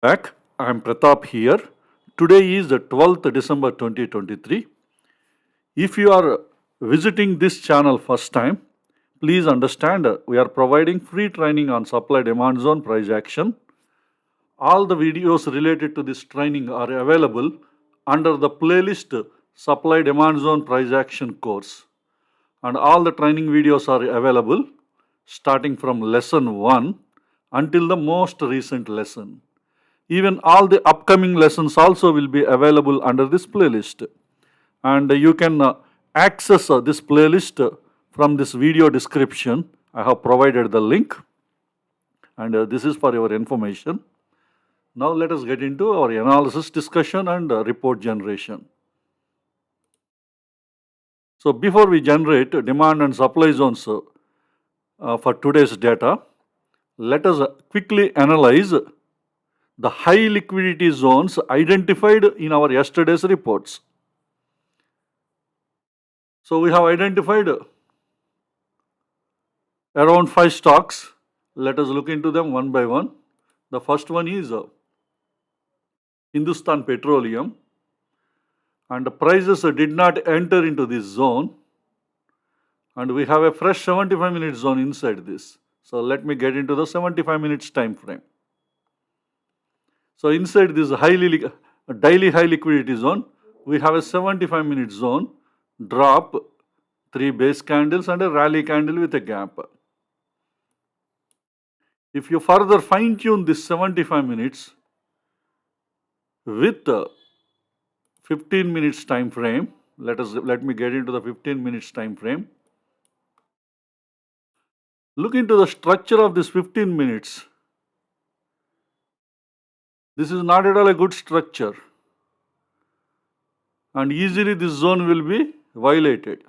Back. I'm Pratap here. Today is the 12th December 2023. If you are visiting this channel first time, please understand we are providing free training on supply demand zone price action. All the videos related to this training are available under the playlist supply demand zone price action course. And all the training videos are available starting from lesson 1 until the most recent lesson. Even all the upcoming lessons also will be available under this playlist. And you can access this playlist from this video description. I have provided the link, and this is for your information. Now let us get into our analysis discussion and report generation. So before we generate demand and supply zones for today's data, let us quickly analyze the high liquidity zones identified in our yesterday's reports. So we have identified around 5 stocks. Let us look into them one by one. The first one is Hindustan Petroleum, and the prices did not enter into this zone, and we have a fresh 75-minute zone inside this. So let me get into the 75 minutes time frame. So inside this daily high liquidity zone, we have a 75-minute zone, drop, 3 base candles and a rally candle with a gap. If you further fine tune this 75 minutes with 15 minutes time frame, let me get into the 15 minutes time frame. Look into the structure of this 15 minutes. This is not at all a good structure, and easily this zone will be violated.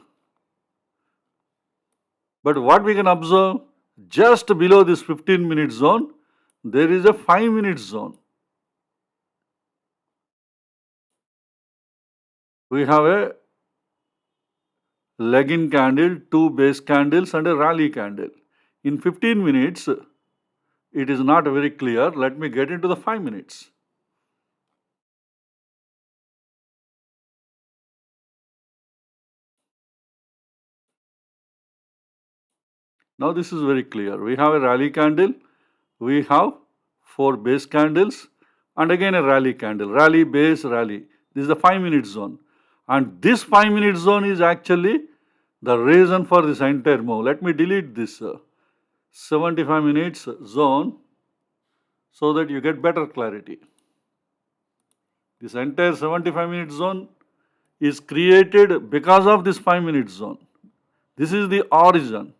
But what we can observe, just below this 15-minute zone, there is a 5-minute zone. We have a leg-in candle, 2 base candles and a rally candle. In 15 minutes, it is not very clear. Let me get into the 5 minutes. Now this is very clear. We have a rally candle, we have 4 base candles, and again a rally candle. Rally, base, rally. This is the 5-minute zone. And this 5-minute zone is actually the reason for this entire move. Let me delete this 75 minutes zone so that you get better clarity. This entire 75-minute zone is created because of this 5-minute zone. This is the origin.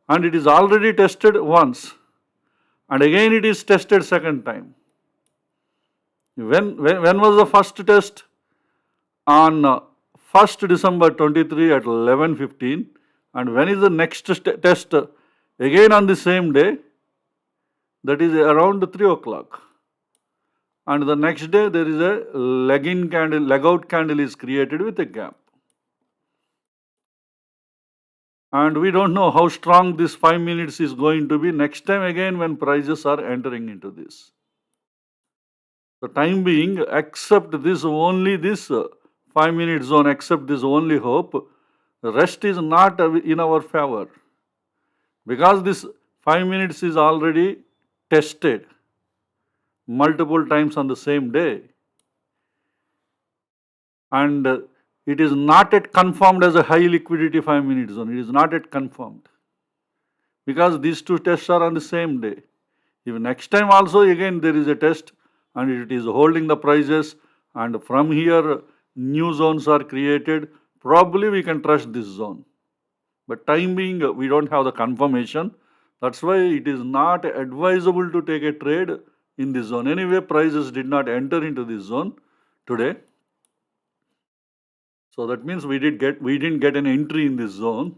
And it is already tested once. And again it is tested second time. When was the first test? On 1st December 23 at 11:15. And when is the next test? Again on the same day, that is around 3 o'clock. And the next day there is a leg-in candle, leg-out candle is created with a gap. And we don't know how strong this 5 minutes is going to be next time again when prices are entering into this. The time being, except this only this 5-minute zone, except this only hope, the rest is not in our favor. Because this 5 minutes is already tested multiple times on the same day. And it is not yet confirmed as a high liquidity 5-minute zone. It is not yet confirmed. Because these two tests are on the same day. If next time also again there is a test and it is holding the prices, and from here new zones are created, probably we can trust this zone. But time being, we don't have the confirmation. That's why it is not advisable to take a trade in this zone. Anyway, prices did not enter into this zone today. So that means we didn't get an entry in this zone.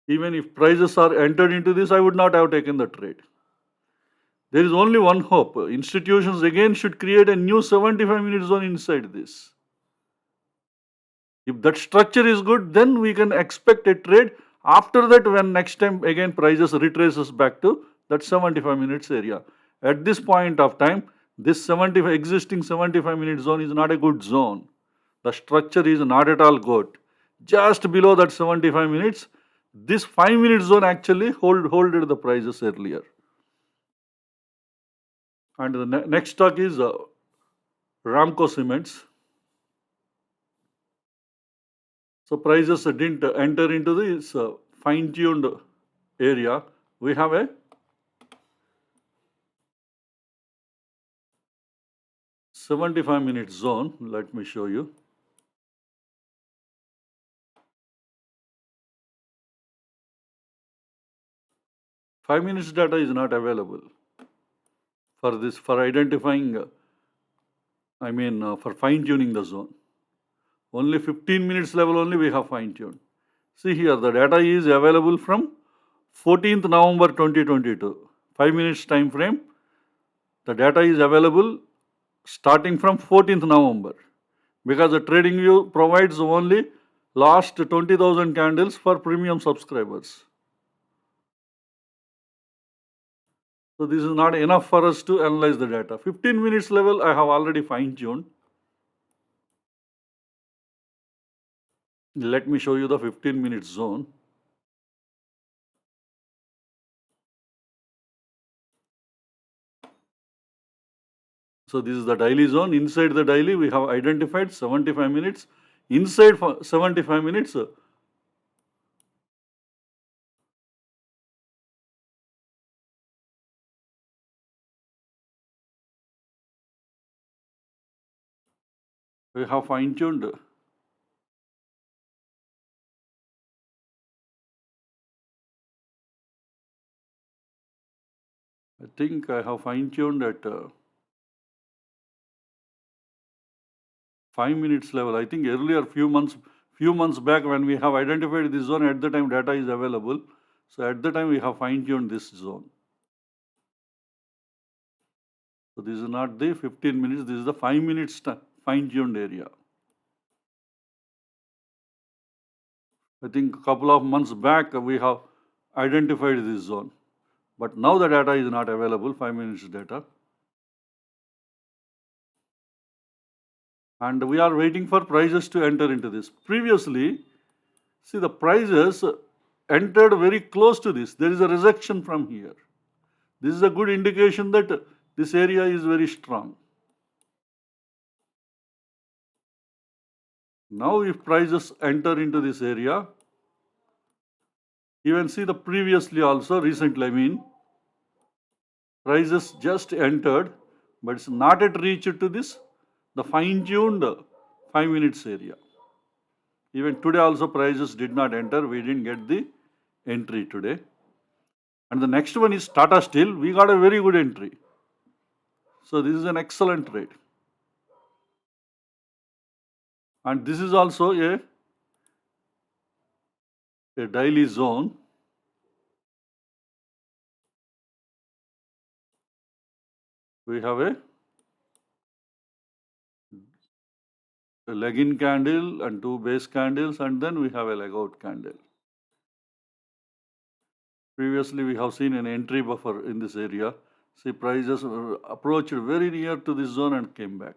Even if prices are entered into this, I would not have taken the trade. There is only one hope. Institutions again should create a new 75-minute zone inside this. If that structure is good, then we can expect a trade. After that, when next time again prices retraces back to That's 75 minutes area. At this point of time, this existing 75 minute zone is not a good zone. The structure is not at all good. Just below that 75 minutes, this 5 minute zone actually holded the prices earlier. And the next stock is Ramco Cements. So prices didn't enter into this fine-tuned area. We have a 75-minute zone. Let me show you. Five minutes data is not available for this, for identifying, for fine-tuning the zone. Only 15 minutes level only we have fine-tuned. See here, the data is available from 14th November 2022. 5 minutes time frame. The data is available starting from 14th November because the TradingView provides only last 20,000 candles for premium subscribers. So this is not enough for us to analyze the data. 15 minutes level I have already fine-tuned. Let me show you the 15 minutes zone. So this is the daily zone. Inside the daily we have identified 75 minutes. Inside 75 minutes, we have fine-tuned. I think I have fine-tuned at 5 minutes level. I think earlier few months back when we have identified this zone, at the time data is available. So at the time we have fine-tuned this zone. So this is not the 15 minutes, this is the 5 minutes fine-tuned area. I think a couple of months back we have identified this zone. But now the data is not available, 5 minutes data. And we are waiting for prices to enter into this. Previously, see the prices entered very close to this. There is a rejection from here. This is a good indication that this area is very strong. Now if prices enter into this area, even see the previously also, recently prices just entered, but it's not yet reached to this, the fine-tuned 5 minutes area. Even today also prices did not enter, we didn't get the entry today. And the next one is Tata Steel, we got a very good entry. So this is an excellent trade. And this is also a daily zone. We have a leg in candle and two base candles, and then we have a leg out candle. Previously we have seen an entry buffer in this area. See, prices approached very near to this zone and came back.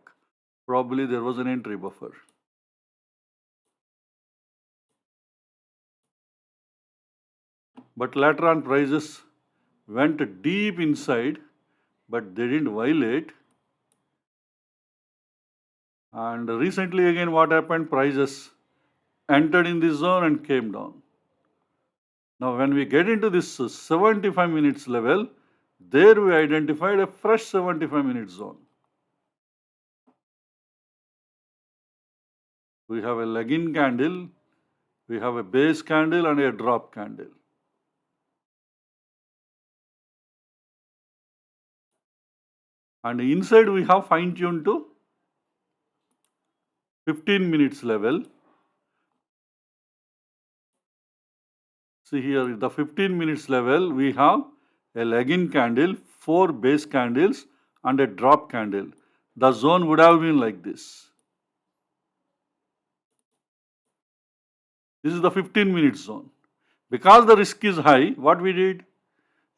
Probably there was an entry buffer. But later on prices went deep inside, but they didn't violate. And recently again what happened, prices entered in this zone and came down. Now when we get into this 75 minutes level, there we identified a fresh 75 minute zone. We have a leg in candle, we have a base candle and a drop candle. And inside we have fine tuned to 15 minutes level. See here, the 15 minutes level, we have a leg in candle, 4 base candles and a drop candle. The zone would have been like this. This is the 15 minute zone. Because the risk is high, what we did?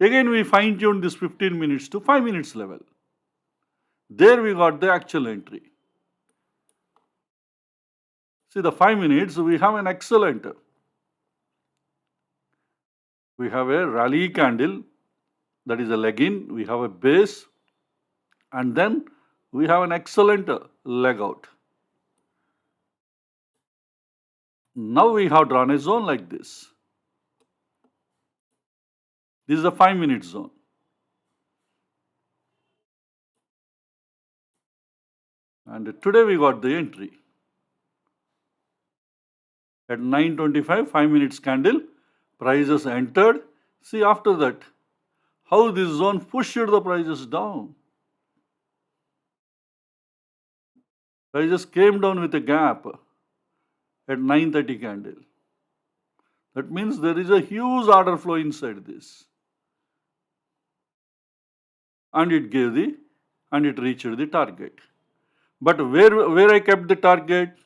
Again, we fine-tuned this 15 minutes to 5 minutes level. There we got the actual entry. See, the 5 minutes, we have an excellent. We have a rally candle, that is a leg in, we have a base, and then we have an excellent leg out. Now we have drawn a zone like this. This is a 5 minute zone. And today we got the entry. At 9:25, 5 minutes candle, prices entered. See, after that, how this zone pushed the prices down. Prices came down with a gap at 9:30 candle. That means there is a huge order flow inside this. And it reached the target. But where I kept the target,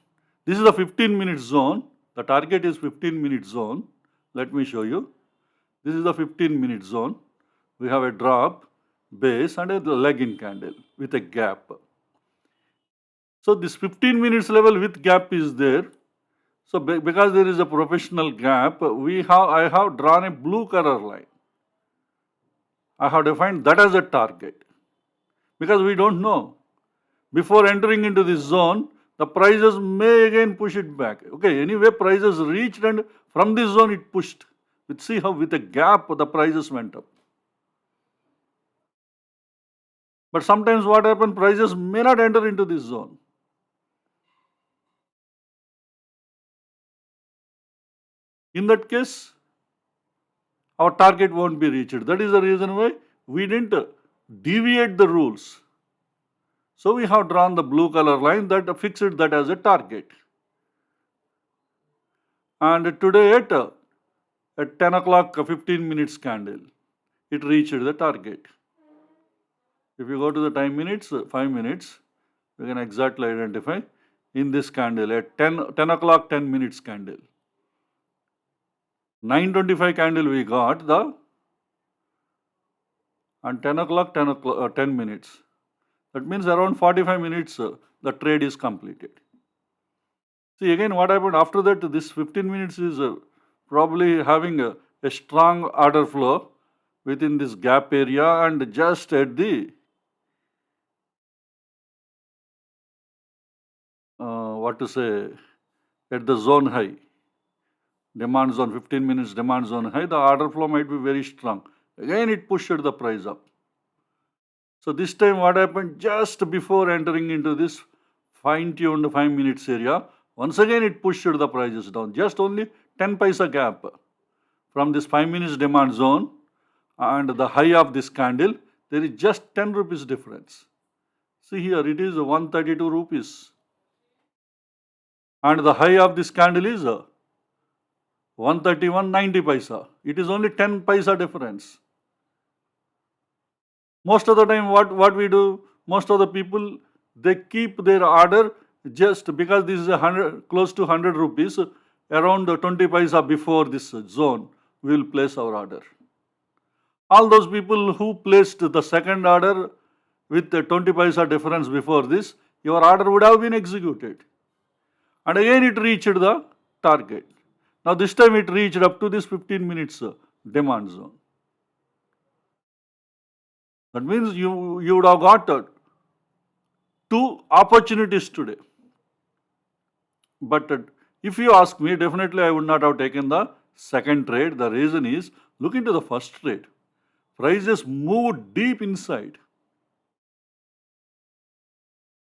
this is the 15 minute zone. The target is 15 minute zone. Let me show you. This is the 15 minute zone. We have a drop, base, and a leg in candle with a gap. So this 15 minutes level with gap is there. So because there is a professional gap, I have drawn a blue color line. I have defined that as a target. Because we don't know. Before entering into this zone, the prices may again push it back. Okay, anyway, prices reached and from this zone it pushed. See how with a gap the prices went up. But sometimes what happens, prices may not enter into this zone. In that case, our target won't be reached. That is the reason why we didn't deviate the rules. So we have drawn the blue color line that fixed that as a target. And today at 10 o'clock, 15 minutes candle, it reached the target. If you go to the time minutes, 5 minutes, we can exactly identify in this candle at 10 o'clock, 10 minutes candle. 9:25 candle we got the, and 10 o'clock, 10 minutes. That means around 45 minutes the trade is completed. See again what happened after that, this 15 minutes is probably having a strong order flow within this gap area and just at the at the zone high, demand zone, 15 minutes demand zone high, the order flow might be very strong. Again it pushed the price up. So this time what happened, just before entering into this fine-tuned 5 minutes area, once again it pushed the prices down, just only 10 paisa gap from this 5 minutes demand zone and the high of this candle, there is just 10 rupees difference. See here, it is 132 rupees. And the high of this candle is 131.90 paisa. It is only 10 paisa difference. Most of the time what we do, most of the people, they keep their order just because this is close to 100 rupees, around 20 paisa before this zone, we will place our order. All those people who placed the second order with the 20 paisa difference before this, your order would have been executed. And again it reached the target. Now this time it reached up to this 15 minutes demand zone. That means you would have got two opportunities today. But if you ask me, definitely I would not have taken the second trade. The reason is, look into the first trade. Prices moved deep inside.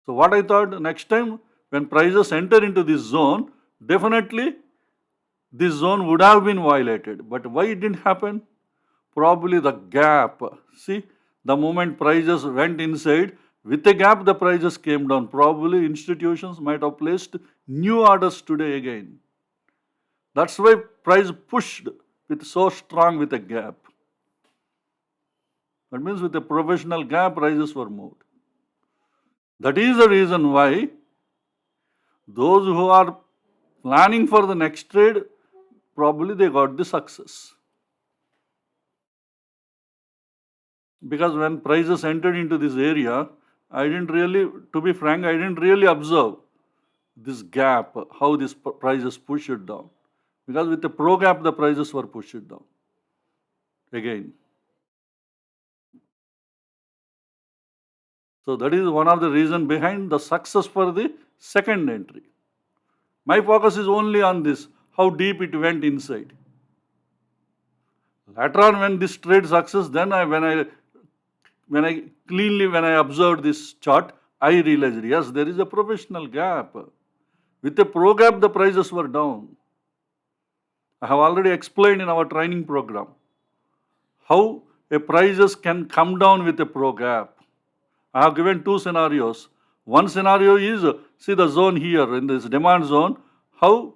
So what I thought, next time when prices enter into this zone, definitely this zone would have been violated. But why it didn't happen? Probably the gap. See, the moment prices went inside, with a gap the prices came down. Probably institutions might have placed new orders today again. That's why price pushed with so strong with a gap. That means with a professional gap, prices were moved. That is the reason why those who are planning for the next trade, probably they got the success. because when prices entered into this area, I didn't really, to be frank, I didn't really observe this gap, how this prices push it down. Because with the pro gap, the prices were pushed down again. So that is one of the reason behind the success for the second entry. My focus is only on this, how deep it went inside. Later on, when this trade success, then when I observed this chart, I realized yes, there is a professional gap. With a pro gap, the prices were down. I have already explained in our training program how a prices can come down with a pro gap. I have given two scenarios. One scenario is see the zone here in this demand zone, how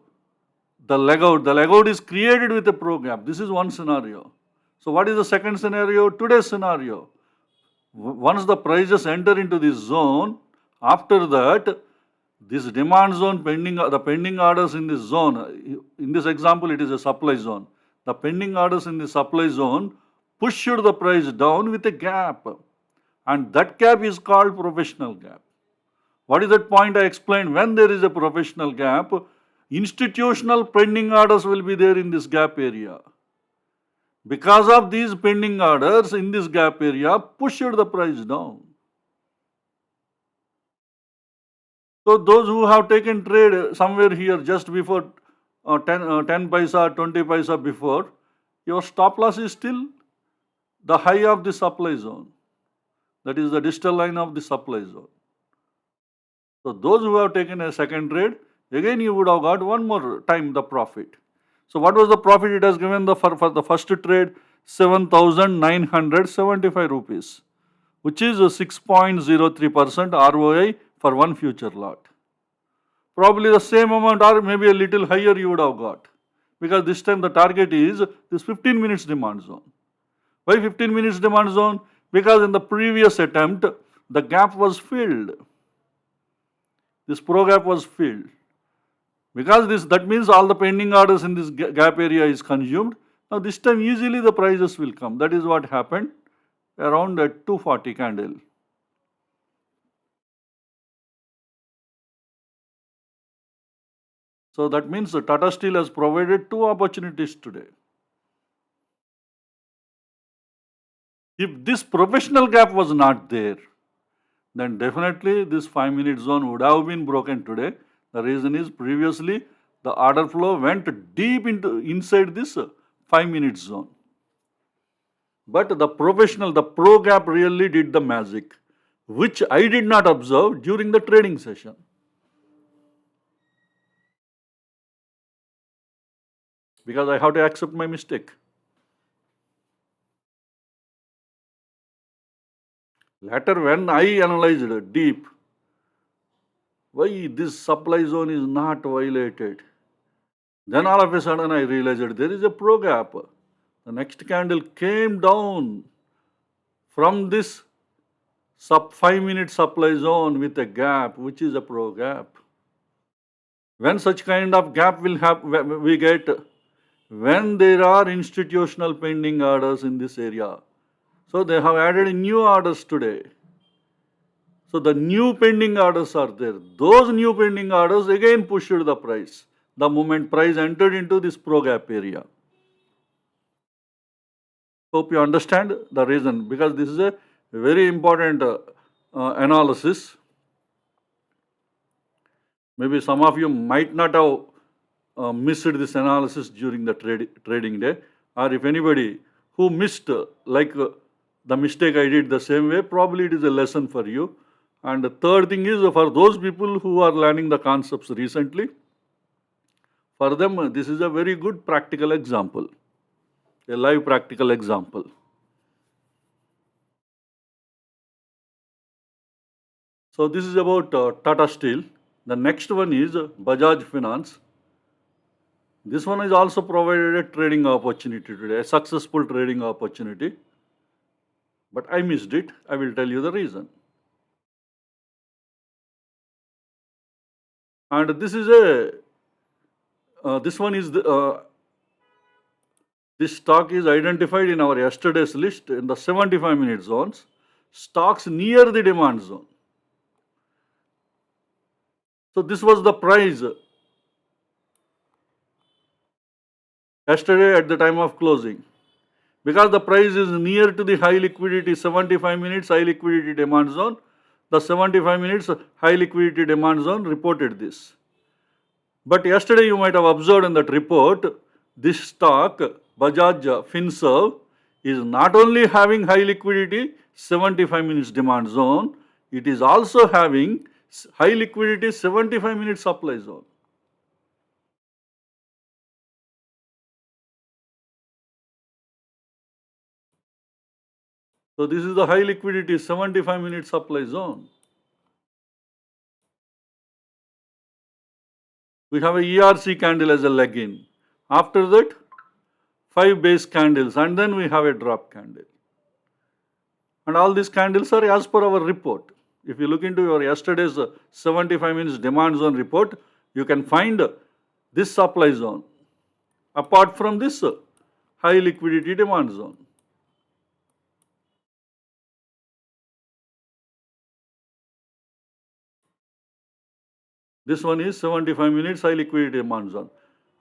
the leg out is created with a pro gap. This is one scenario. So what is the second scenario? Today's scenario. Once the prices enter into this zone, after that, this demand zone the pending orders in this zone, in this example, it is a supply zone. The pending orders in the supply zone pushed the price down with a gap. And that gap is called professional gap. What is that point I explained? When there is a professional gap, institutional pending orders will be there in this gap area. Because of these pending orders in this gap area, pushed the price down. So those who have taken trade somewhere here just before 10 paisa, 20 paisa before, your stop loss is still the high of the supply zone. That is the distal line of the supply zone. So those who have taken a second trade, again you would have got one more time the profit. So what was the profit it has given for the first trade? 7,975 rupees, which is a 6.03% ROI for one future lot. Probably the same amount or maybe a little higher you would have got. Because this time the target is this 15 minutes demand zone. Why 15 minutes demand zone? Because in the previous attempt, the gap was filled. This pro gap was filled. Because that means all the pending orders in this gap area is consumed. Now this time easily the prices will come. That is what happened around at 240 candle. So that means the Tata Steel has provided two opportunities today. If this professional gap was not there, then definitely this 5-minute zone would have been broken today. The reason is previously the order flow went deep inside this 5-minute zone. But the pro gap really did the magic, which I did not observe during the trading session. Because I have to accept my mistake. Later, when I analyzed deep, why this supply zone is not violated, then all of a sudden I realized there is a pro gap. The next candle came down from this 5-minute supply zone with a gap, which is a pro gap. When such kind of gap will have, we get when there are institutional pending orders in this area. So they have added new orders today. So the new pending orders are there. Those new pending orders again pushed the price. The moment price entered into this pro gap area. Hope you understand the reason, because this is a very important analysis. Maybe some of you might not have missed this analysis during the trading day, or if anybody who missed the mistake I did the same way, probably it is a lesson for you. And the third thing is for those people who are learning the concepts recently, for them this is a very good practical example, a live practical example. So this is about Tata Steel. The next one is Bajaj Finance. This one is also provided a trading opportunity today, a successful trading opportunity. But I missed it. I will tell you the reason. And this is this one is This stock is identified in our yesterday's list in the 75-minute zones, stocks near the demand zone. So this was the price yesterday at the time of closing. Because the price is near to the high liquidity 75 minutes high liquidity demand zone, the 75 minutes high liquidity demand zone reported this. But yesterday you might have observed in that report, this stock, Bajaj Finserv, is not only having high liquidity 75 minutes demand zone, it is also having high liquidity 75 minutes supply zone. So this is the high liquidity 75 minute supply zone. We have a ERC candle as a leg in. After that, 5 base candles, and then we have a drop candle. And all these candles are as per our report. If you look into your yesterday's 75 minutes demand zone report, you can find this supply zone apart from this high liquidity demand zone. This one is 75 minutes high liquidity demand zone.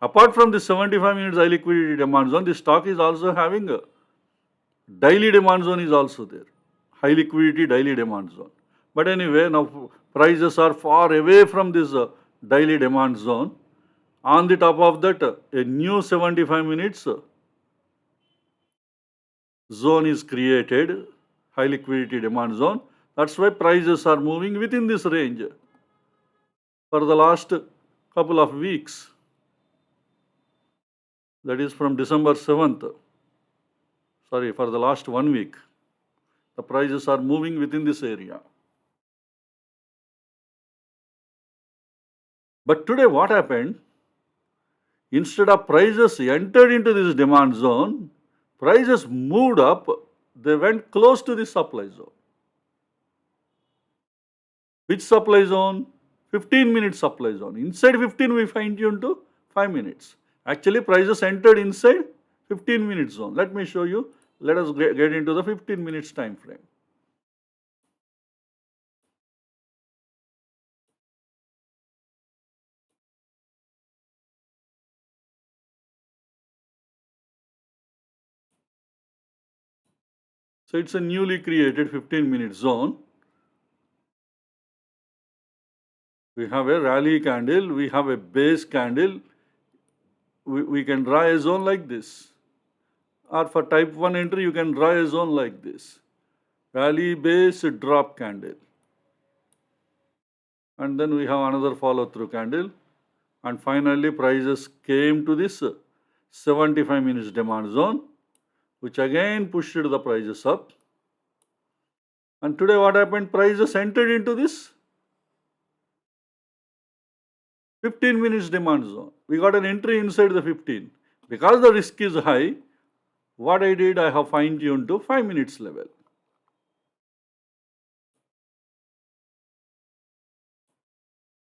Apart from this 75 minutes high liquidity demand zone, the stock is also having a daily demand zone is also there. High liquidity daily demand zone. But anyway, now prices are far away from this daily demand zone. On the top of that, a new 75 minutes zone is created, high liquidity demand zone. That's why prices are moving within this range for the last couple of weeks. That is from December 7th. Sorry, for the last 1 week. The prices are moving within this area. But today what happened? Instead of prices entered into this demand zone, prices moved up, they went close to the supply zone. Which supply zone? 15-minute supply zone. Inside 15 we fine tune to 5 minutes. Actually prices entered inside 15-minute zone. Let me show you. Let us get into the 15 minutes time frame. So it's a newly created 15-minute zone. We have a rally candle, we have a base candle. We can draw a zone like this. Or for type 1 entry, you can draw a zone like this. Rally base drop candle. And then we have another follow through candle. And finally prices came to this 75 minutes demand zone, which again pushed the prices up. And today what happened? Prices entered into this 15 minutes demand zone. We got an entry inside the 15. Because the risk is high, what I did, I have fine tuned to 5 minutes level.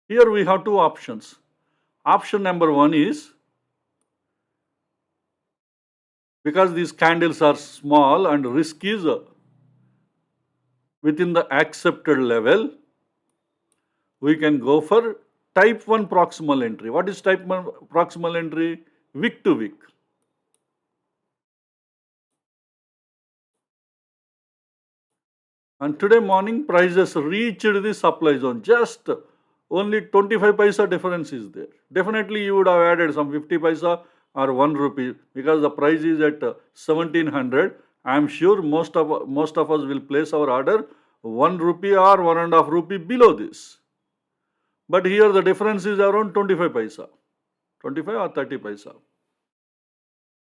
Here we have two options. Option number 1 is, because these candles are small and risk is within the accepted level, we can go for type 1 proximal entry. What is type 1 proximal entry? Wick to wick. And today morning prices reached the supply zone. Just only 25 paisa difference is there. Definitely you would have added some 50 paisa or 1 rupee because the price is at 1700. I am sure most of us will place our order 1 rupee or 1.5 rupee below this. But here the difference is around 25 paisa, 25 or 30 paisa.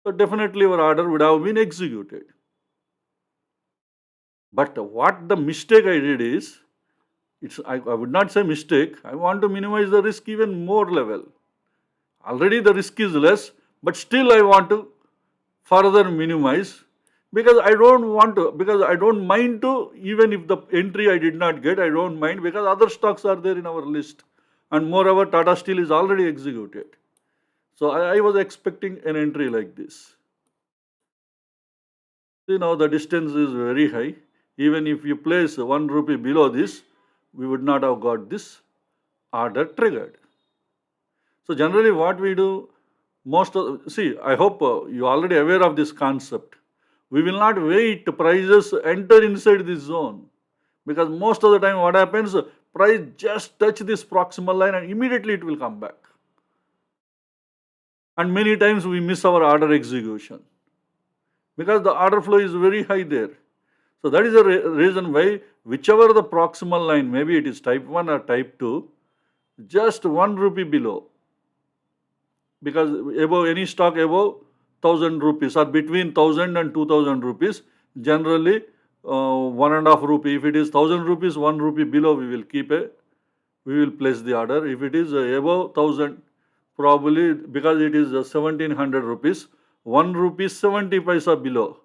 So definitely our order would have been executed. But what the mistake I did is, I would not say mistake, I want to minimize the risk even more level. Already the risk is less, but still I want to further minimize because I don't mind to, even if the entry I did not get, I don't mind because other stocks are there in our list. And moreover, Tata Steel is already executed. So I was expecting an entry like this. See now the distance is very high. Even if you place 1 rupee below this, we would not have got this order triggered. So generally what we do, see, I hope you are already aware of this concept. We will not wait prices enter inside this zone, because most of the time what happens, price just touch this proximal line and immediately it will come back. And many times we miss our order execution because the order flow is very high there. So that is the reason why whichever the proximal line, maybe it is type 1 or type 2, just 1 rupee below, because above any stock above 1000 rupees or between 1000 and 2000 rupees, generally 1.5 rupee. If it is 1000 rupees, 1 rupee below, we will place the order. If it is above 1000, probably because it is 1700 rupees, 1 rupee 70 paisa below,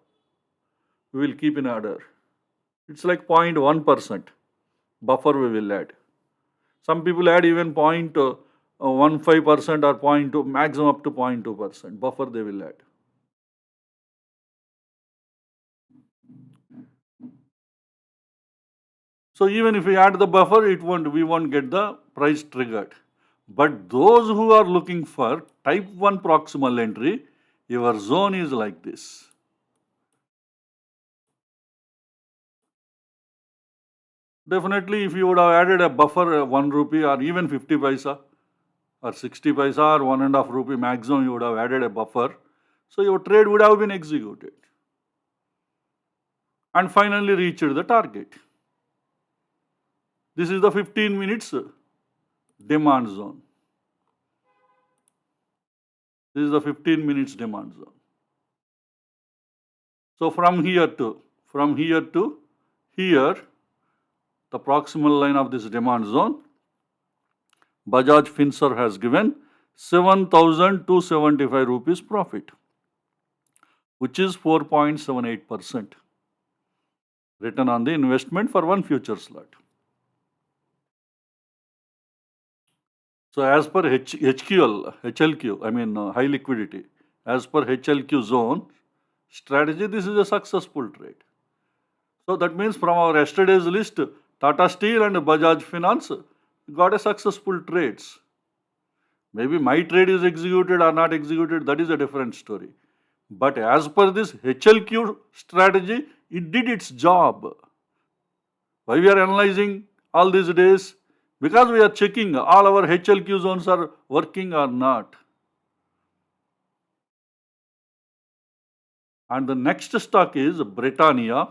we will keep in order. It's like 0.1% buffer we will add. Some people add even 0.15% or 0.2, maximum up to 0.2% buffer they will add. So even if we add the buffer, we won't get the price triggered. But those who are looking for type 1 proximal entry, your zone is like this. Definitely, if you would have added a buffer, 1 rupee or even 50 paisa or 60 paisa or 1.5 rupee maximum, you would have added a buffer. So your trade would have been executed and finally reached the target. This is the 15 minutes demand zone. This is the 15 minutes demand zone. So from here to here, the proximal line of this demand zone, Bajaj Finserv has given 7,275 rupees profit, which is 4.78% return on the investment for one future slot. So as per HLQ, high liquidity, as per HLQ zone strategy, this is a successful trade. So that means from our yesterday's list, Tata Steel and Bajaj Finance got a successful trades. Maybe my trade is executed or not executed, that is a different story. But as per this HLQ strategy, it did its job. Why we are analyzing all these days? Because we are checking all our HLQ zones are working or not. And the next stock is Britannia.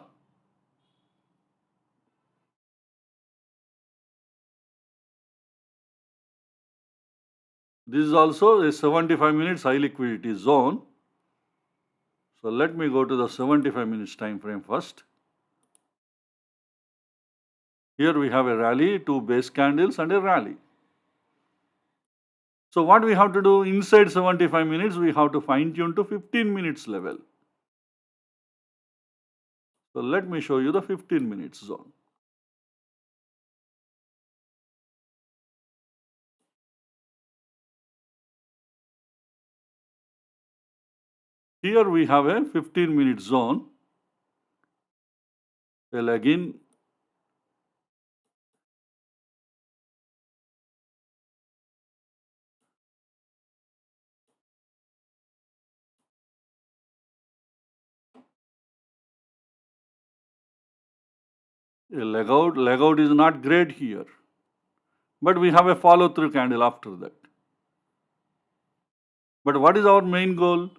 This is also a 75 minutes high liquidity zone. So let me go to the 75 minutes time frame first. Here we have a rally, 2 base candles and a rally. So what we have to do inside 75 minutes, we have to fine tune to 15 minutes level. So let me show you the 15 minutes zone. Here we have a 15 minute zone. Well, again, a leg out is not great here. But we have a follow through candle after that. But what is our main goal?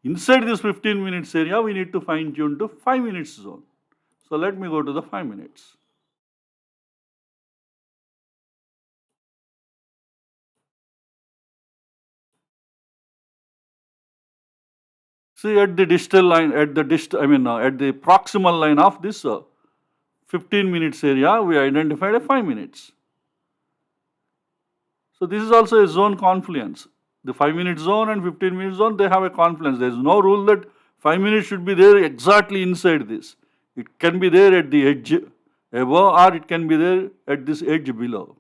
Inside this 15 minutes area, we need to fine tune to 5 minutes zone. So let me go to the 5 minutes. See at the distal line, at the proximal line of this 15 minutes area, we identified a 5 minutes. So this is also a zone confluence. The 5 minute zone and 15 minute zone, they have a confluence. There is no rule that 5 minutes should be there exactly inside this. It can be there at the edge above or it can be there at this edge below.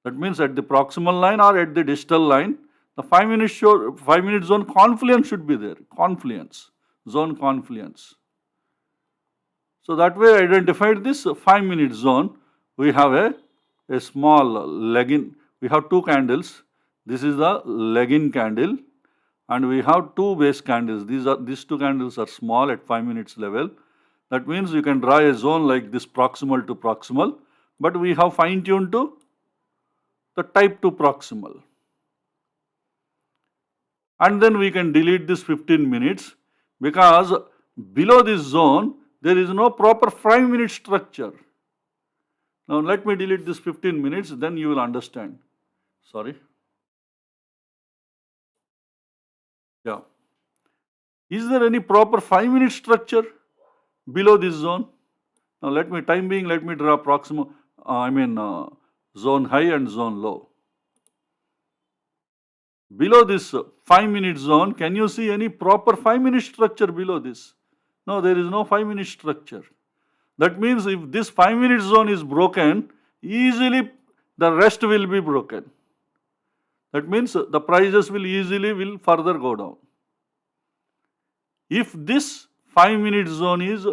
That means at the proximal line or at the distal line, the 5 minute zone confluence should be there. Confluence. zone confluence. So that way I identified this 5-minute zone. We have a small leg-in. We have two candles. This is the leg-in candle, and we have two base candles. These two candles are small at 5 minutes level. That means you can draw a zone like this proximal to proximal, but we have fine-tuned to the type 2 proximal. And then we can delete this 15 minutes because below this zone there is no proper 5-minute structure. Now let me delete this 15 minutes, then you will understand. Sorry. Yeah. Is there any proper 5-minute structure below this zone? Now let me, time being, let me draw proximal, zone high and zone low. Below this 5-minute zone, can you see any proper 5-minute structure below this? No, there is no 5-minute structure. That means if this 5-minute zone is broken, easily the rest will be broken. That means the prices will further go down. If this 5-minute zone is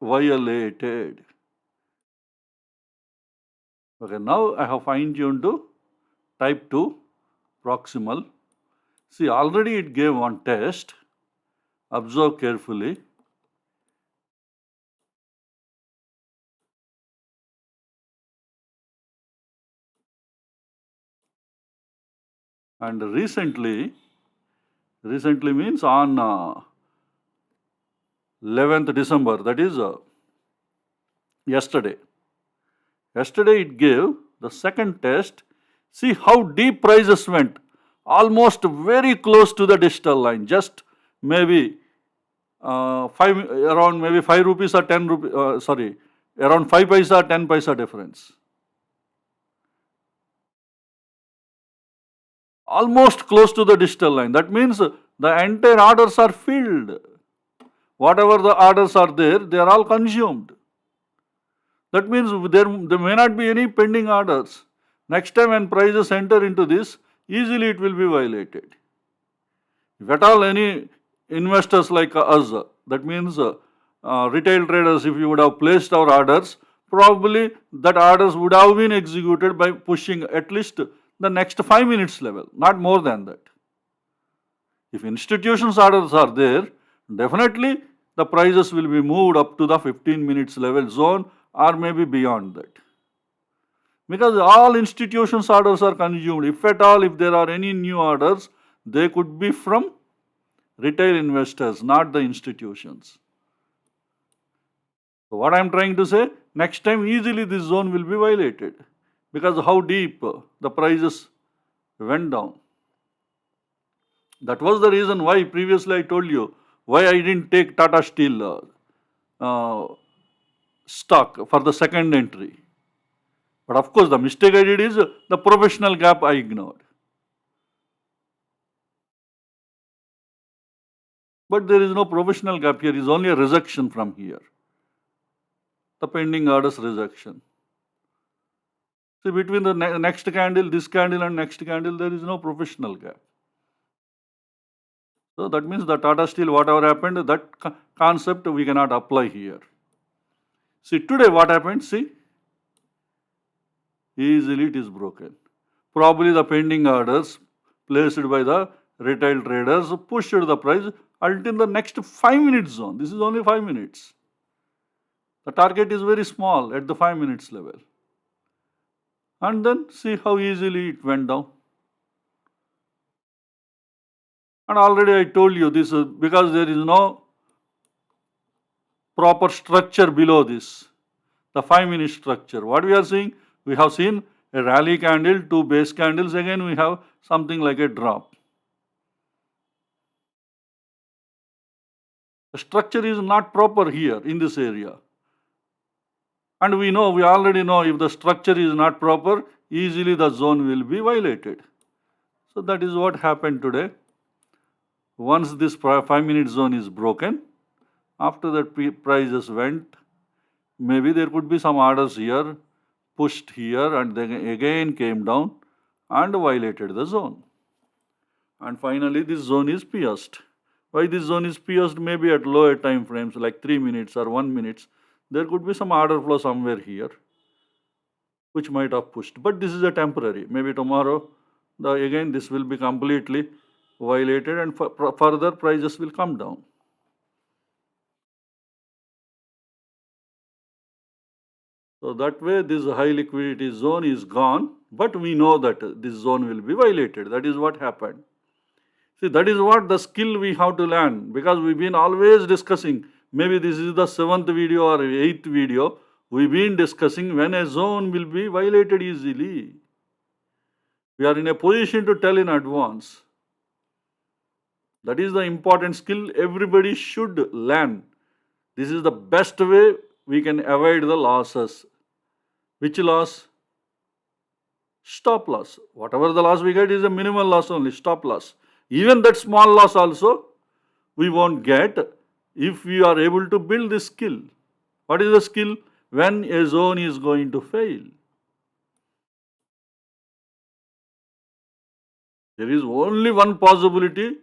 violated. Okay, now I have fine-tuned to type 2 proximal. See, already it gave one test. Observe carefully. And recently means on 11th December, that is yesterday. Yesterday it gave the second test. See how deep prices went. Almost very close to the digital line. Just maybe around maybe 5 rupees or 10 rupees, around 5 paisa or 10 paisa difference. Almost close to the digital line. That means the entire orders are filled. Whatever the orders are there, they are all consumed. That means there may not be any pending orders. Next time when prices enter into this, easily it will be violated. If at all any investors like us, that means retail traders, if you would have placed our orders, probably that orders would have been executed by pushing at least the next 5 minutes level, not more than that. If institutions orders are there, definitely the prices will be moved up to the 15 minutes level zone or maybe beyond that. Because all institutions orders are consumed. If at all, if there are any new orders, they could be from retail investors, not the institutions. So what I am trying to say, next time easily this zone will be violated because how deep the prices went down. That was the reason why previously I told you why I didn't take Tata Steel stock for the second entry. But of course the mistake I did is the professional gap I ignored. But there is no professional gap here, it is only a rejection from here. The pending orders rejection. See, between the next candle, this candle and next candle, there is no professional gap. So that means the Tata Steel, whatever happened, that concept we cannot apply here. See, today what happened? See, easily it is broken. Probably the pending orders placed by the retail traders pushed the price until the next 5-minute zone. This is only 5 minutes. The target is very small at the 5 minutes level. And then see how easily it went down. And already I told you this is because there is no proper structure below this, the 5-minute structure. What we are seeing? We have seen a rally candle, two base candles, again we have something like a drop. The structure is not proper here in this area. And we already know if the structure is not proper, easily the zone will be violated. So that is what happened today. Once this 5-minute zone is broken, after that prices went, maybe there could be some orders here, pushed here and then again came down and violated the zone. And finally this zone is pierced. Why this zone is pierced maybe at lower time frames like 3 minutes or 1 minute. There could be some order flow somewhere here which might have pushed. But this is a temporary. Maybe tomorrow, again, this will be completely violated and further prices will come down. So that way, this high liquidity zone is gone, but we know that this zone will be violated. That is what happened. See, that is what the skill we have to learn, because we've been always discussing. Maybe this is the 7th video or 8th video. We've been discussing when a zone will be violated easily. We are in a position to tell in advance. That is the important skill everybody should learn. This is the best way we can avoid the losses. Which loss? Stop loss. Whatever the loss we get is a minimal loss only, stop loss. Even that small loss also we won't get if we are able to build this skill. What is the skill? When a zone is going to fail. There is only one possibility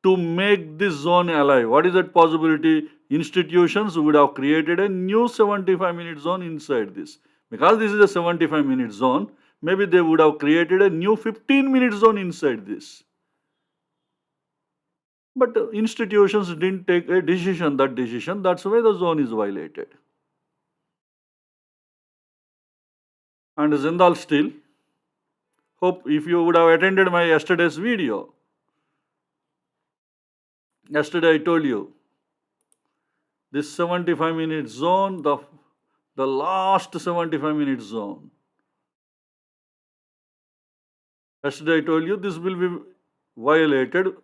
to make this zone alive. What is that possibility? Institutions would have created a new 75-minute zone inside this. Because this is a 75-minute zone, maybe they would have created a new 15-minute zone inside this. But institutions didn't take a decision, that's why the zone is violated. And Zindal still, hope if you would have attended my yesterday's video, yesterday I told you, this 75-minute zone, the last 75-minute zone. Yesterday I told you this will be violated.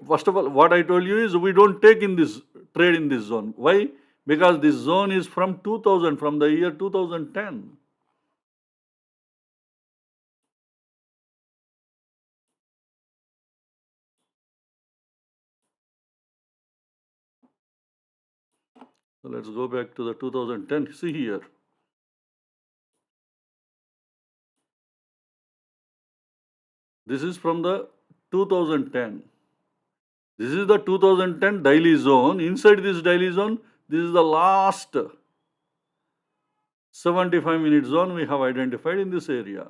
First of all, what I told you is we don't take in this trade in this zone. Why? Because this zone is from 2000, from the year 2010. So let's go back to the 2010. See here. This is from the 2010. This is the 2010 daily zone. Inside this daily zone, this is the last 75-minute zone we have identified in this area.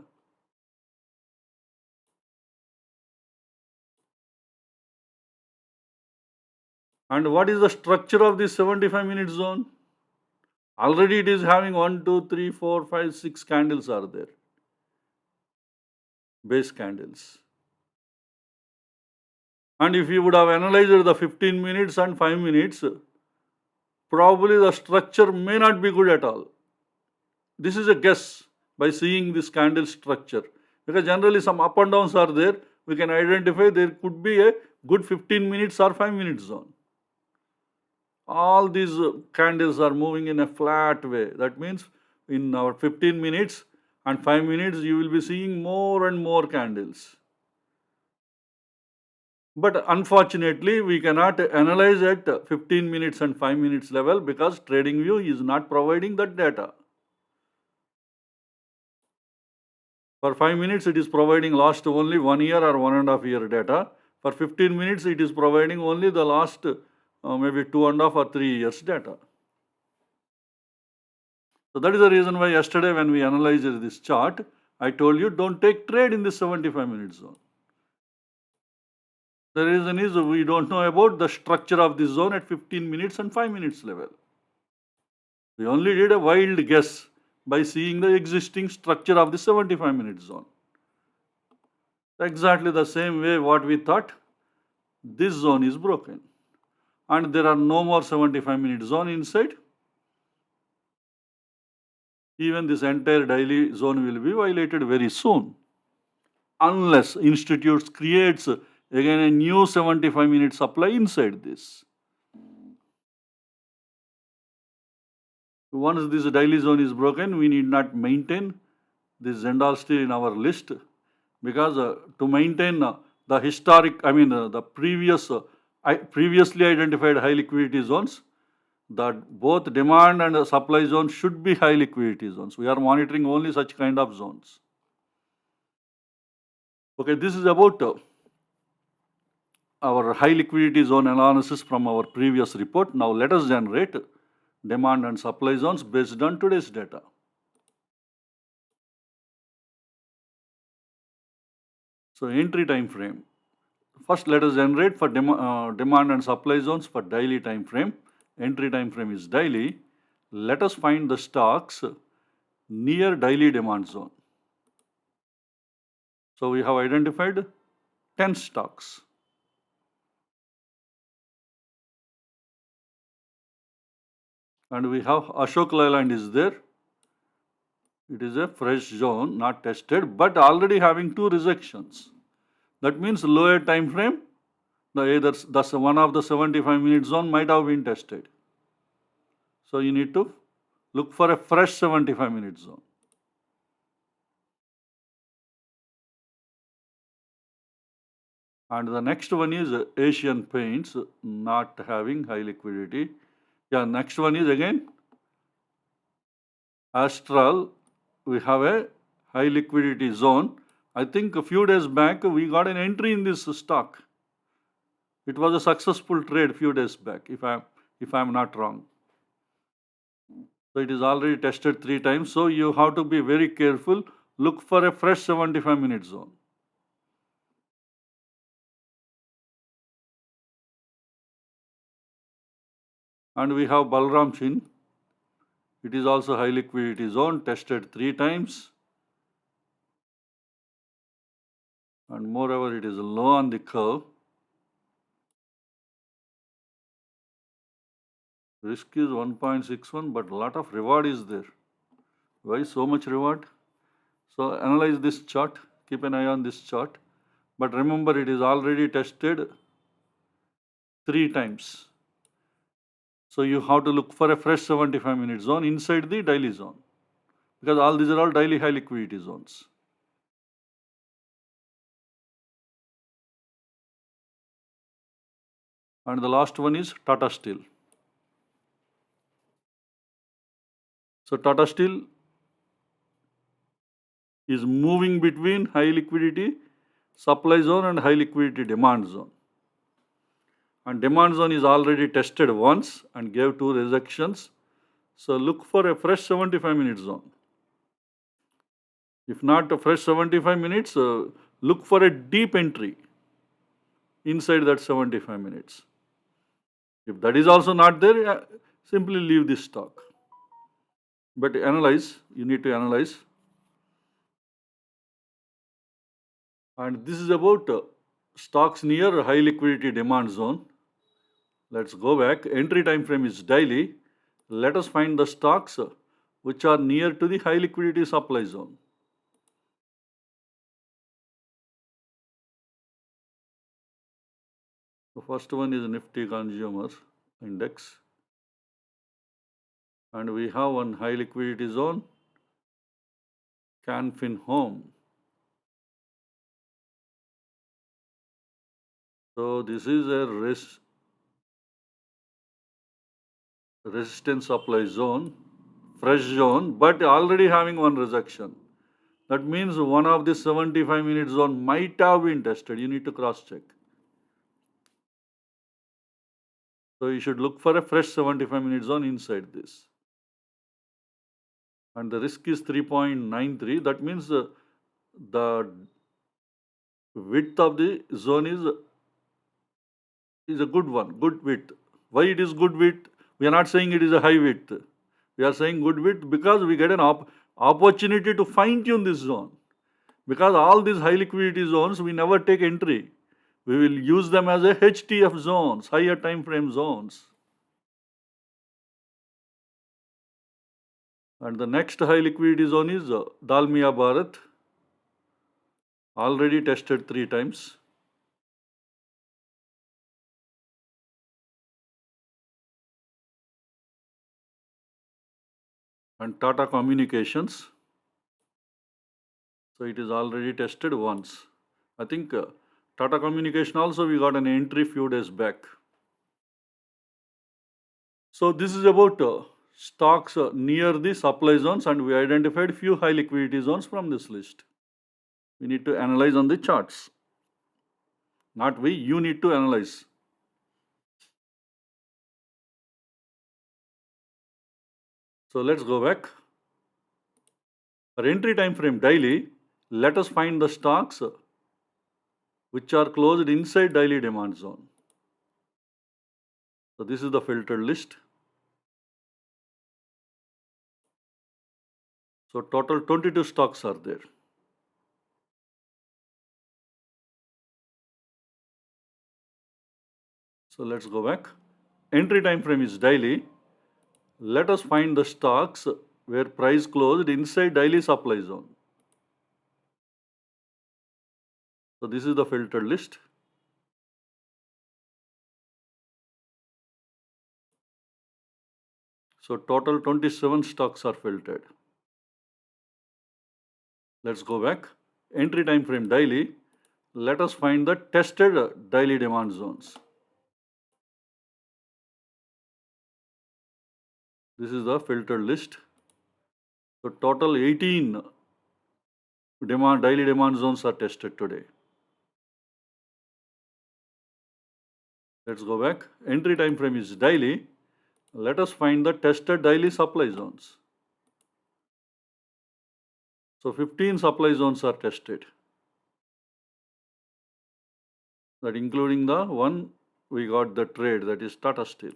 And what is the structure of this 75-minute zone? Already it is having 1, 2, 3, 4, 5, 6 candles are there. Base candles. And if you would have analyzed the 15 minutes and 5 minutes, probably the structure may not be good at all. This is a guess by seeing this candle structure. Because generally some up and downs are there, we can identify there could be a good 15 minutes or 5 minutes zone. All these candles are moving in a flat way. That means in our 15 minutes and 5 minutes, you will be seeing more and more candles. But unfortunately, we cannot analyze at 15 minutes and 5 minutes level because TradingView is not providing that data. For 5 minutes, it is providing last only 1 year or 1.5 year data. For 15 minutes, it is providing only the last maybe 2.5 or 3 years data. So that is the reason why yesterday when we analyzed this chart, I told you don't take trade in this 75-minute zone. The reason is we don't know about the structure of this zone at 15 minutes and 5 minutes level. We only did a wild guess by seeing the existing structure of the 75-minute zone. Exactly the same way what we thought, this zone is broken. And there are no more 75-minute zone inside. Even this entire daily zone will be violated very soon. Unless institutes creates again a new 75-minute supply inside this. Once this daily zone is broken, we need not maintain this Zendal still in our list because to maintain the historic, the previously identified high liquidity zones, that both demand and supply zones should be high liquidity zones. We are monitoring only such kind of zones. Okay, this is about our high liquidity zone analysis from our previous report. Now let us generate demand and supply zones based on today's data. So entry time frame. First let us generate for demand and supply zones for daily time frame. Entry time frame is daily. Let us find the stocks near daily demand zone. So we have identified 10 stocks. And we have Ashok Leyland is there. It is a fresh zone, not tested, but already having 2 rejections. That means lower time frame, either the one of the 75-minute zone might have been tested. So you need to look for a fresh 75-minute zone. And the next one is Asian Paints, not having high liquidity. Yeah, next one is again Astral. We have a high liquidity zone. I think a few days back we got an entry in this stock. It was a successful trade few days back, if I'm not wrong. So it is already tested 3 times. So you have to be very careful. Look for a fresh 75-minute zone. And we have Balram Chin. It is also high liquidity zone, tested 3 times. And moreover, it is low on the curve. Risk is 1.61, but a lot of reward is there. Why so much reward? So analyze this chart. Keep an eye on this chart. But remember, it is already tested 3 times. So you have to look for a fresh 75-minute zone inside the daily zone, because all these are all daily high liquidity zones. And the last one is Tata Steel. So Tata Steel is moving between high liquidity supply zone and high liquidity demand zone. And demand zone is already tested once and gave 2 rejections. So look for a fresh 75-minute zone. If not a fresh 75 minutes, look for a deep entry inside that 75 minutes. If that is also not there, simply leave this stock. But analyze, you need to analyze. And this is about stocks near high liquidity demand zone. Let's go back. Entry time frame is daily. Let us find the stocks which are near to the high liquidity supply zone. The first one is Nifty Consumer Index. And we have one high liquidity zone, Canfin Home. So this is a resistance supply zone, fresh zone, but already having 1 rejection. That means one of the 75-minute zone might have been tested. You need to cross check. So you should look for a fresh 75-minute zone inside this. And the risk is 3.93. That means the width of the zone is a good one, good width. Why it is good width? We are not saying it is a high width. We are saying good width because we get an opportunity to fine tune this zone. Because all these high liquidity zones, we never take entry. We will use them as a HTF zones, higher time frame zones. And the next high liquidity zone is Dalmia Bharat, already tested 3 times. And Tata Communications. So it is already tested once. I think Tata Communication also we got an entry few days back. So this is about stocks near the supply zones, and we identified few high liquidity zones from this list. We need to analyze on the charts. Not we, you need to analyze. So let's go back. For entry time frame daily, let us find the stocks which are closed inside daily demand zone. So this is the filtered list. So total 22 stocks are there. So let's go back. Entry time frame is daily. Let us find the stocks where price closed inside daily supply zone. So this is the filtered list. So total 27 stocks are filtered. Let's go back. Entry time frame daily. Let us find the tested daily demand zones. This is the filtered list. So total 18 daily demand zones are tested today. Let's go back. Entry time frame is daily. Let us find the tested daily supply zones. So 15 supply zones are tested. That including the one we got the trade, that is Tata Steel.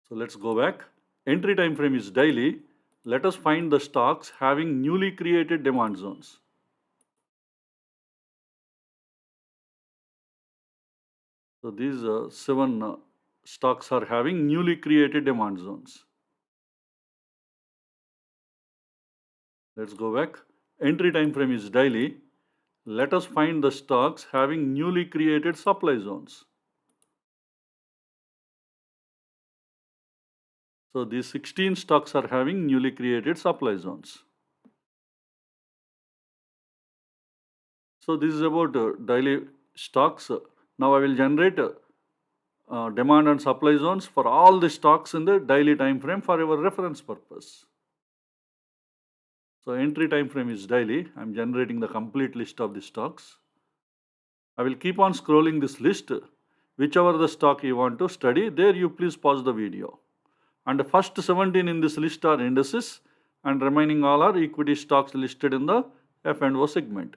So let's go back. Entry time frame is daily. Let us find the stocks having newly created demand zones. So these 7 stocks are having newly created demand zones. Let's go back. Entry time frame is daily. Let us find the stocks having newly created supply zones. So these 16 stocks are having newly created supply zones. So this is about daily stocks. Now I will generate demand and supply zones for all the stocks in the daily time frame for your reference purpose. So entry time frame is daily. I'm generating the complete list of the stocks. I will keep on scrolling this list. Whichever the stock you want to study, there you please pause the video. And the first 17 in this list are indices and remaining all are equity stocks listed in the F&O segment.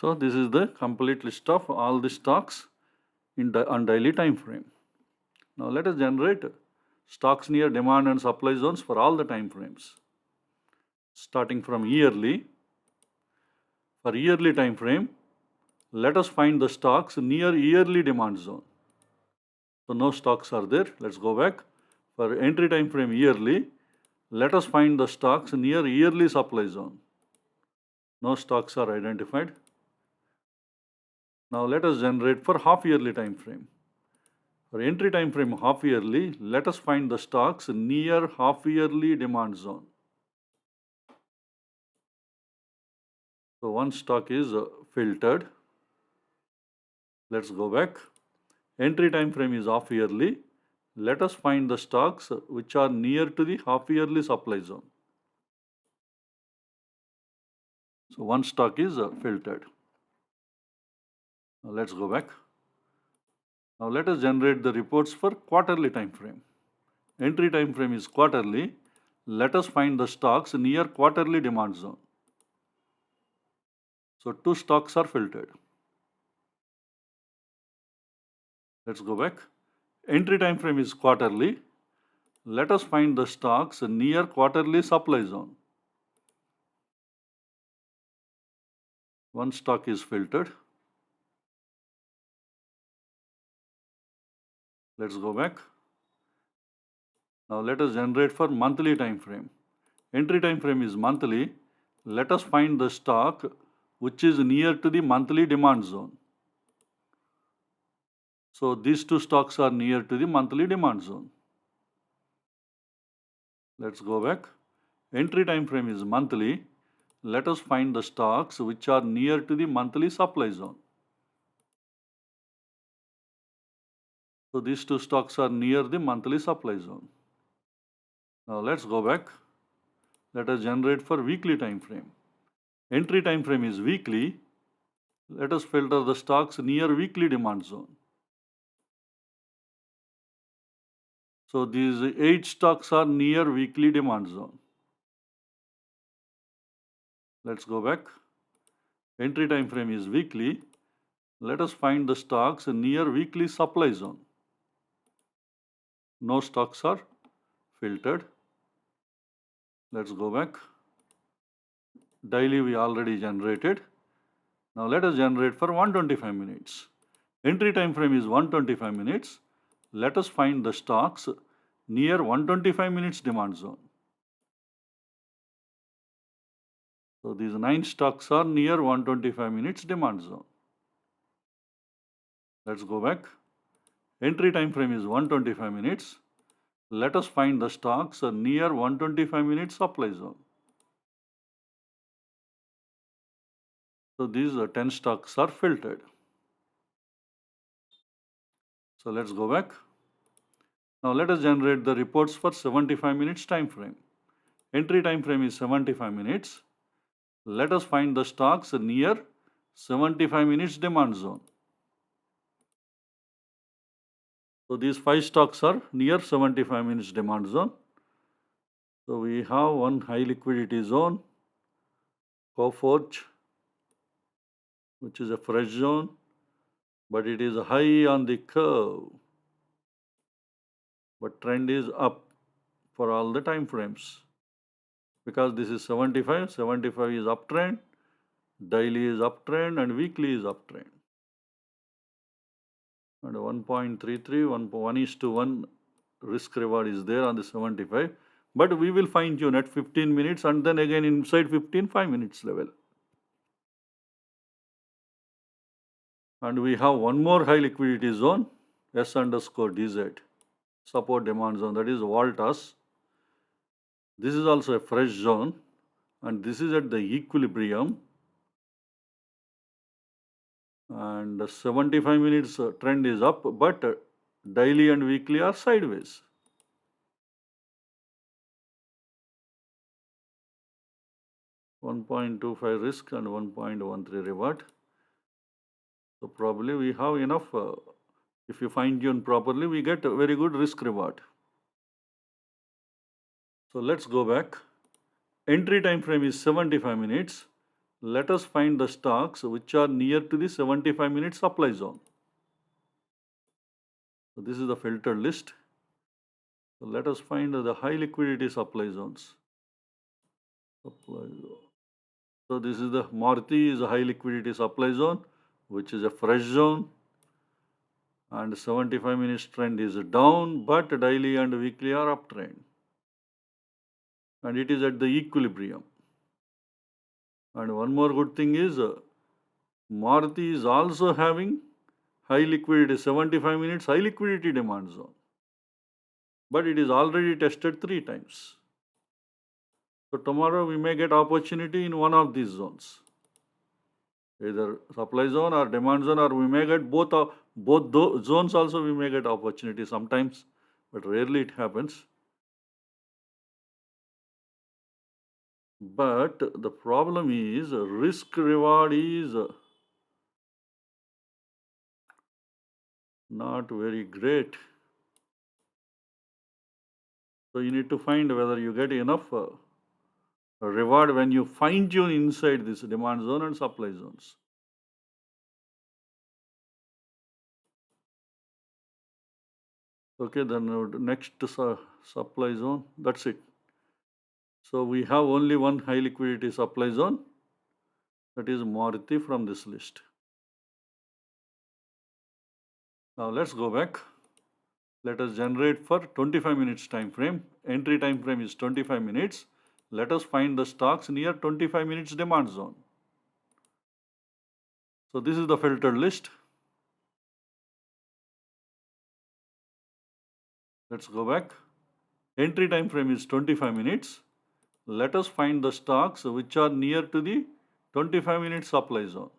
So this is the complete list of all the stocks on daily time frame. Now let us generate stocks near demand and supply zones for all the time frames. Starting from yearly. For yearly time frame, let us find the stocks near yearly demand zone. So no stocks are there. Let's go back. For entry time frame yearly, let us find the stocks near yearly supply zone. No stocks are identified. Now let us generate for half yearly time frame. For entry time frame half yearly, let us find the stocks near half yearly demand zone. So one stock is filtered. Let's go back. Entry time frame is half yearly. Let us find the stocks which are near to the half yearly supply zone. So one stock is filtered. Now let's go back. Now let us generate the reports for quarterly time frame. Entry time frame is quarterly. Let us find the stocks near quarterly demand zone. So 2 stocks are filtered. Let's go back. Entry time frame is quarterly. Let us find the stocks near quarterly supply zone. One stock is filtered. Let's go back. Now let us generate for monthly time frame. Entry time frame is monthly. Let us find the stock which is near to the monthly demand zone. So these two stocks are near to the monthly demand zone. Let's go back. Entry time frame is monthly. Let us find the stocks which are near to the monthly supply zone. So these two stocks are near the monthly supply zone. Now let's go back. Let us generate for weekly time frame. Entry time frame is weekly. Let us filter the stocks near weekly demand zone. So these 8 stocks are near weekly demand zone. Let's go back. Entry time frame is weekly. Let us find the stocks near weekly supply zone. No stocks are filtered. Let's go back. Daily we already generated. Now let us generate for 125 minutes. Entry time frame is 125 minutes. Let us find the stocks near 125 minutes demand zone. So these 9 stocks are near 125 minutes demand zone. Let's go back. Entry time frame is 125 minutes. Let us find the stocks near 125 minutes supply zone. So these 10 stocks are filtered. So let's go back. Now let us generate the reports for 75 minutes time frame. Entry time frame is 75 minutes. Let us find the stocks near 75 minutes demand zone. So these 5 stocks are near 75 minutes demand zone. So we have one high liquidity zone, Coforge, which is a fresh zone, but it is high on the curve. But trend is up for all the time frames. Because this is 75, 75 is uptrend, daily is uptrend, and weekly is uptrend. And 1.33, 1:1 risk reward is there on the 75. But we will fine tune at 15 minutes and then again inside 15, 5 minutes level. And we have one more high liquidity zone, S underscore DZ, support demand zone, that is Voltas. This is also a fresh zone and this is at the equilibrium. And the 75 minutes trend is up, but daily and weekly are sideways. $1.25 risk and 1.13 reward. So probably we have enough. If you fine tune properly, we get a very good risk reward. So let's go back. Entry time frame is 75 minutes. Let us find the stocks which are near to the 75 minute supply zone. So this is the filtered list. So let us find the high liquidity supply zones. Supply zone. So this is the Maruti is a high liquidity supply zone, which is a fresh zone. And 75 minutes trend is down, but daily and weekly are uptrend. And it is at the equilibrium. And one more good thing is Maruti is also having high liquidity, 75 minutes high liquidity demand zone. But it is already tested 3 times. So tomorrow we may get opportunity in one of these zones. Either supply zone or demand zone, or we may get both those zones also we may get opportunity sometimes, but rarely it happens. But the problem is risk reward is not very great. So you need to find whether you get enough reward when you fine tune inside this demand zone and supply zones. Okay, then next supply zone, that's it. So we have only one high liquidity supply zone, that is Maruti from this list. Now let's go back. Let us generate for 25 minutes time frame. Entry time frame is 25 minutes. Let us find the stocks near 25 minutes demand zone. So this is the filtered list. Let's go back. Entry time frame is 25 minutes. Let us find the stocks which are near to the 25 minute supply zone.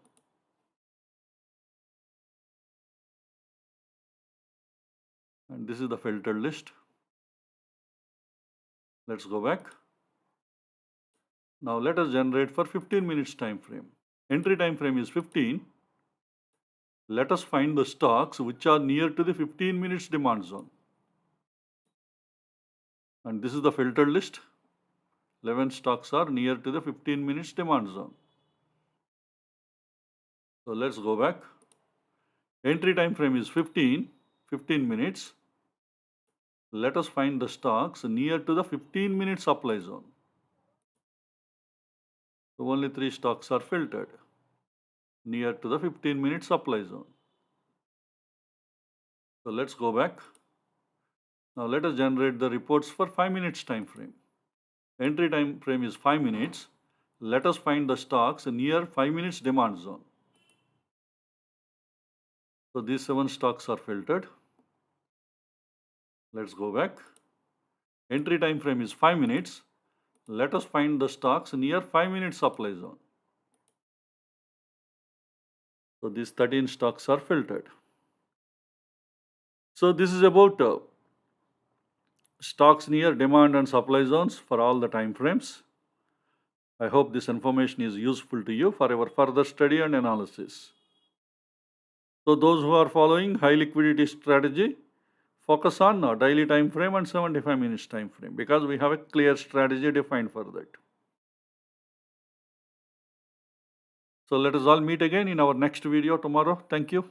And this is the filtered list. Let's go back. Now let us generate for 15 minutes time frame. Entry time frame is 15. Let us find the stocks which are near to the 15 minutes demand zone. And this is the filtered list. 11 stocks are near to the 15 minutes demand zone. So let's go back. Entry time frame is 15 minutes. Let us find the stocks near to the 15 minute supply zone. So only 3 stocks are filtered near to the 15 minute supply zone. So let's go back. Now let us generate the reports for 5 minutes time frame. Entry time frame is 5 minutes. Let us find the stocks near 5 minutes demand zone. So these 7 stocks are filtered. Let's go back. Entry time frame is 5 minutes. Let us find the stocks near 5 minute supply zone. So these 13 stocks are filtered. So this is about stocks near demand and supply zones for all the time frames. I hope this information is useful to you for your further study and analysis. So those who are following high liquidity strategy, focus on daily time frame and 75 minutes time frame because we have a clear strategy defined for that. So let us all meet again in our next video tomorrow. Thank you.